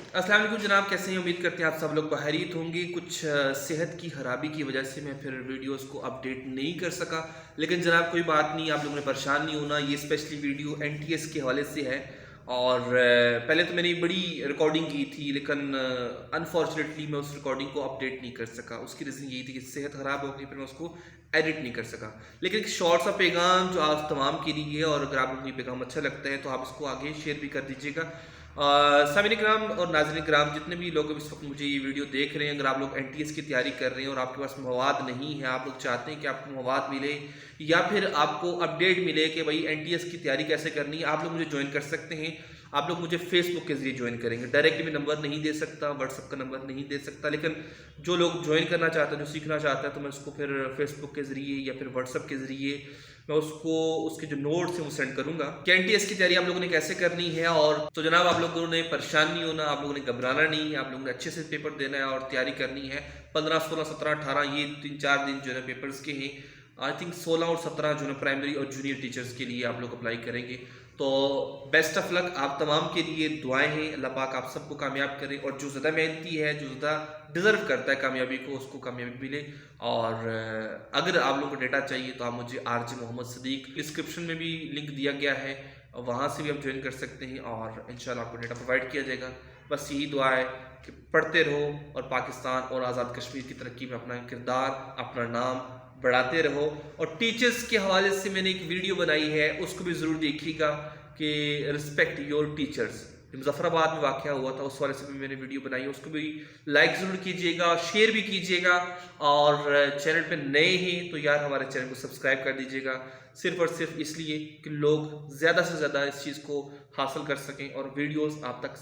अस्सलाम वालेकुम जनाब, कैसे हैं? उम्मीद करते हैं आप सब लोग बखैरियत होंगे। कुछ सेहत की ख़राबी की वजह से मैं फिर वीडियोस को अपडेट नहीं कर सका, लेकिन जनाब कोई बात नहीं, आप लोगों ने परेशान नहीं होना। ये स्पेशली वीडियो एनटीएस के हवाले से है। और पहले तो मैंने बड़ी रिकॉर्डिंग की थी, लेकिन अनफॉर्चुनेटली मैं उस रिकॉर्डिंग को अपडेट नहीं कर सका। उसकी रीज़न यही थी कि सेहत ख़राब हो गई, फिर मैं उसको एडिट नहीं कर सका। लेकिन एक शॉर्ट सा पैगाम जो आप तमाम के लिए है, और अगर आप लोगों को ये पैगाम अच्छा लगता है तो आप इसको आगे शेयर भी कर दीजिएगा। सामिन कराम और नाज़रीन कराम, जितने भी लोग इस वक्त मुझे ये वीडियो देख रहे हैं, अगर आप लोग एनटीएस की तैयारी कर रहे हैं और आपके पास मवाद नहीं है, आप लोग चाहते हैं कि आपको मवाद मिले या फिर आपको अपडेट मिले कि भाई एनटीएस की तैयारी कैसे करनी है, आप लोग मुझे ज्वाइन कर सकते हैं। आप लोग मुझे फेसबुक के जरिए ज्वाइन करेंगे। डायरेक्टली मैं नंबर नहीं दे सकता, व्हाट्सअप का नंबर नहीं दे सकता, लेकिन जो लोग ज्वाइन करना चाहते हैं, जो सीखना चाहता है, तो मैं उसको फिर फेसबुक के ज़रिए या फिर व्हाट्सअप के ज़रिए मैं उसको उसके जो नोट्स हैं वो सेंड करूंगा कि एनटीएस की तैयारी आप लोगों ने कैसे करनी है। और तो जनाब आप लोगों ने परेशान नहीं होना, आप लोगों ने घबराना नहीं है, आप लोगों ने अच्छे से पेपर देना है और तैयारी करनी है। 15, 16, 17, 18 ये 3-4 दिन जो है पेपर्स के हैं। आई थिंक 16 और 17 जो है प्राइमरी और जूनियर टीचर्स के लिए आप लोग अप्लाई करेंगे। तो बेस्ट ऑफ लक आप तमाम के लिए, दुआएं हैं, अल्लाह पाक आप सबको कामयाब करे, और जो ज़्यादा मेहनती है, जो ज़्यादा डिज़र्व करता है कामयाबी को, उसको कामयाबी मिले। और अगर आप लोगों को डेटा चाहिए तो आप मुझे RJ मोहम्मद सदीक, डिस्क्रिप्शन में भी लिंक दिया गया है, वहाँ से भी आप ज्वाइन कर सकते हैं और इंशाल्लाह आपको डेटा प्रोवाइड किया जाएगा। बस यही दुआ है कि पढ़ते रहो और पाकिस्तान और आज़ाद कश्मीर की तरक्की में अपना किरदार, अपना नाम बढ़ाते रहो। और टीचर्स के हवाले से मैंने एक वीडियो बनाई है, उसको भी ज़रूर देखिएगा कि रिस्पेक्ट योर टीचर्स। मुजफ्फराबाद में वाक़या हुआ था, उस वाले से भी मैंने वीडियो बनाई है, उसको भी लाइक ज़रूर कीजिएगा, शेयर भी कीजिएगा। और चैनल पे नए हैं तो यार हमारे चैनल को सब्सक्राइब कर दीजिएगा, सिर्फ और सिर्फ इसलिए कि लोग ज़्यादा से ज़्यादा इस चीज़ को हासिल कर सकें और वीडियोज़ आप तक